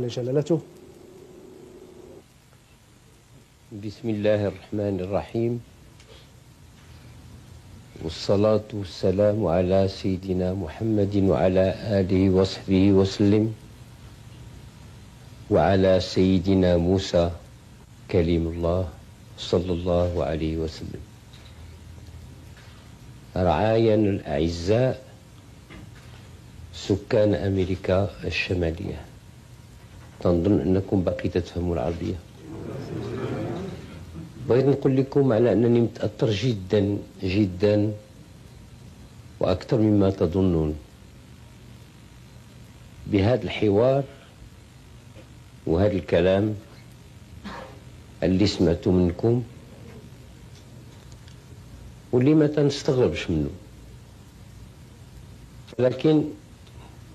جلالته. بسم الله الرحمن الرحيم، والصلاة والسلام على سيدنا محمد وعلى آله وصحبه وسلم، وعلى سيدنا موسى كليم الله صلى الله عليه وسلم. رعايانا الأعزاء سكان أمريكا الشمالية، تنظن أنكم باقي تفهموا العربية. بغيت نقول لكم على أنني متأثر جدا جدا وأكثر مما تظنون بهذا الحوار وهذا الكلام اللي سمعته منكم، واللي ما تنستغربش منه، لكن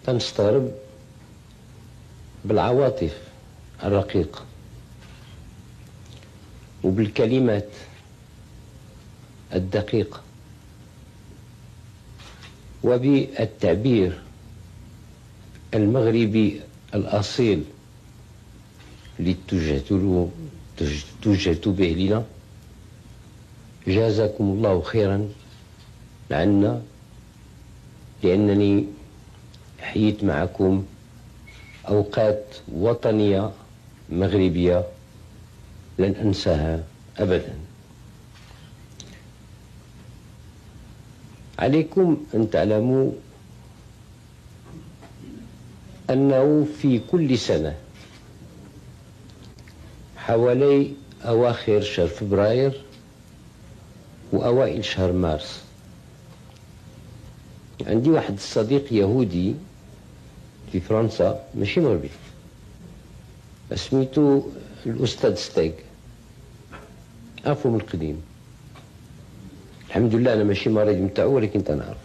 تنستغرب بالعواطف الرقيقة وبالكلمات الدقيقة وبالتعبير المغربي الأصيل اللي توجهت به لنا. جزاكم الله خيرا عنا، لأنني حييت معكم أوقات وطنية مغربية لن أنساها أبدا. عليكم أن تعلموا أنه في كل سنة حوالي أواخر شهر فبراير وأوائل شهر مارس عندي واحد الصديق يهودي في فرنسا، ماشي مغربي، سميتو الأستاذ ستيغ، عارفو من القديم. الحمد لله أنا ماشي مريض متاعو، ولكن تنعرف.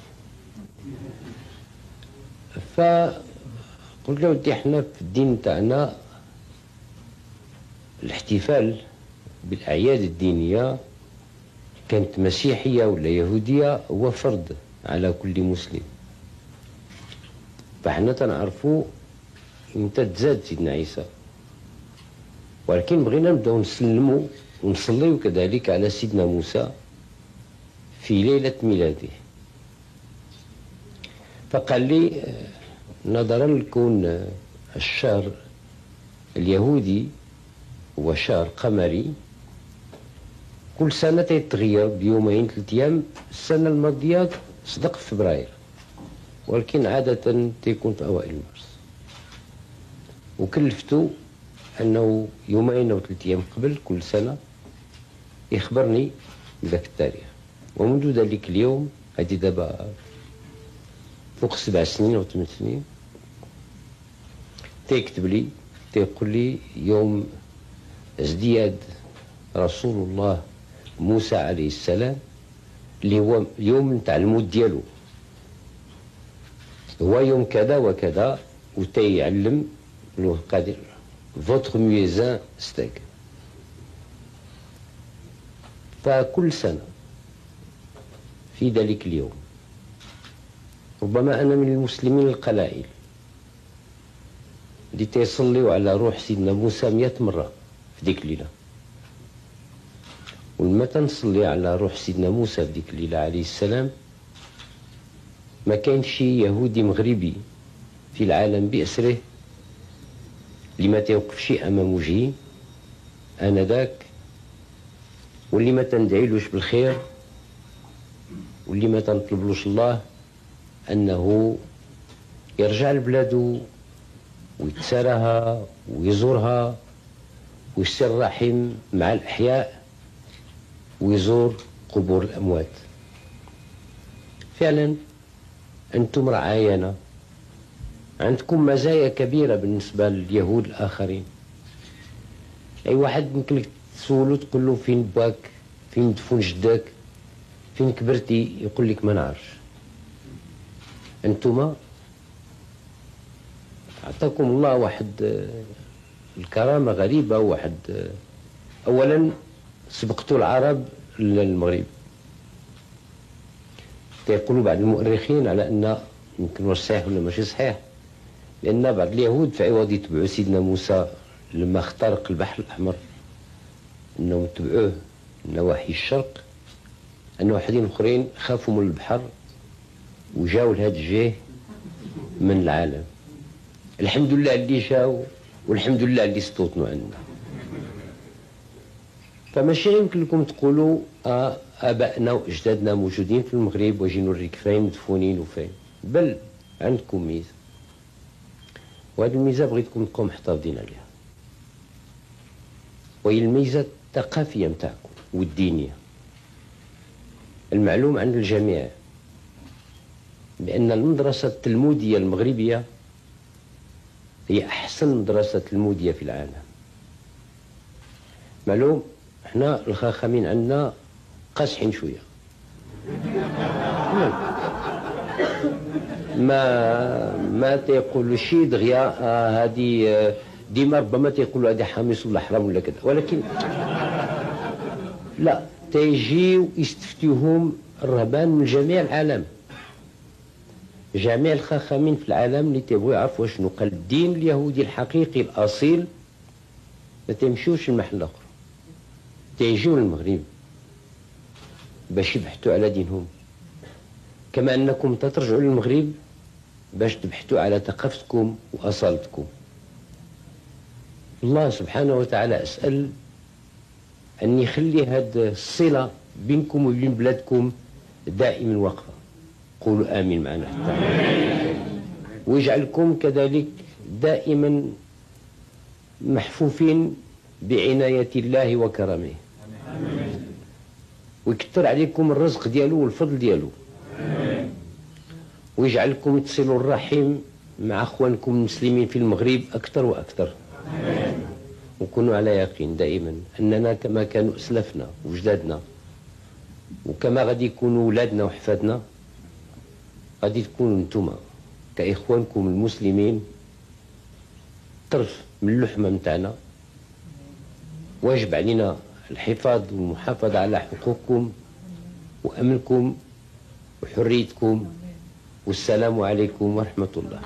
فقلت له ودي احنا في الدين تاعنا الاحتفال بالأعياد الدينية كانت مسيحية ولا يهودية هو فرض على كل مسلم، فاحنا تنعرفو امتى تزاد سيدنا عيسى، ولكن بغينا نبداو نسلمو ونصليو كذلك على سيدنا موسى في ليلة ميلاده. فقال لي نظرا لكون الشهر اليهودي هو شهر قمري، كل سنة يتغير بيومين 3 أيام. السنة الماضية صدق في فبراير، ولكن عادة تيكون في أوائل مارس، وكلفتو أنه يومين أو 3 أيام قبل كل سنة يخبرني بذاك التاريخ. ومنذ ذلك اليوم، هذه دابا فوق 7 سنين أو 8 سنين، تيكتب لي تيقول لي يوم ازدياد رسول الله موسى عليه السلام، اللي هو يوم نتاع الموت ديالو، هو يوم كذا وكذا، وتيعلم له قادر فوتر ميزان ستيغ. فكل سنة في ذلك اليوم ربما أنا من المسلمين القلائل اللي تيصليوا على روح سيدنا موسى 100 مرة في ديك الليلة. ولما تنصلي على روح سيدنا موسى في ديك الليلة عليه السلام، ما كاين شي يهودي مغربي في العالم بأسره اللي ما تيوقفش أمام وجهي أنا ذاك، واللي ما تندعيلوش بالخير، واللي ما تنطلبلوش الله أنه يرجع لبلادو ويتسارها ويزورها ويسر رحم مع الأحياء ويزور قبور الأموات. فعلا أنتم رعايانا، عندكم مزايا كبيرة بالنسبة لليهود الآخرين. أي واحد ممكن لك تسولو تقول له فين باك، فين مدفون جداك، فين كبرتي، يقول لك ما نعرفش. أنتما أعطاكم الله واحد الكرامة غريبة، واحد أولا سبقتوا العرب للمغرب. يقولوا بعض المؤرخين على أن يمكن واش صحيح ولا ماشي صحيح، لأن بعض اليهود في عوض يتبعوا سيدنا موسى لما اخترق البحر الأحمر أنهم تبعوه نواحي الشرق، أن واحدين أخرين خافوا من البحر وجاوا لهذا الجهة من العالم. الحمد لله اللي جاوا والحمد لله اللي استوطنوا عندنا. فماشي يمكن لكم تقولوا آبائنا وأجدادنا موجودين في المغرب واجي نوريك فين مدفونين وفين، بل عندكم ميزة، وهذه الميزة بغيتكم تبقوا محتفظين عليها، وهي الميزة الثقافية متاعكم والدينية. المعلوم عند الجميع بأن المدرسة التلمودية المغربية هي أحسن مدرسة تلمودية في العالم. معلوم احنا الخاخامين عندنا قاسحين شوية، ما تيقولوا شي دغيا هذه ديما ربما تيقولوا هذه حامس ولا حرام ولا كذا، ولكن لا، تيجيو يستفتيوهم الرهبان من جميع العالم، جميع الخاخامين في العالم اللي تيبغوا يعرفوا شنو قال الدين اليهودي الحقيقي الأصيل، ما تيمشيوش المحل الآخر، تيجيو للمغرب باش يبحثوا على دينهم، كما أنكم تترجعوا للمغرب باش تبحثوا على ثقافتكم وأصالتكم. الله سبحانه وتعالى أسأل أن يخلي هذه الصلة بينكم وبين بلادكم دائما واقفة. قولوا آمين معنا حتى ويجعلكم كذلك دائما محفوفين بعناية الله وكرمه، ويكثر عليكم الرزق ديالو والفضل ديالو، ويجعلكم تصلوا الرحم مع أخوانكم المسلمين في المغرب أكثر وأكثر، وكونوا على يقين دائما أننا كما كانوا أسلافنا وجدادنا وكما غادي يكونوا ولادنا وحفادنا، غادي تكونوا انتم كإخوانكم المسلمين طرف من اللحمة متاعنا. واجب علينا الحفاظ والمحافظة على حقوقكم وأمنكم وحريتكم، والسلام عليكم ورحمة الله.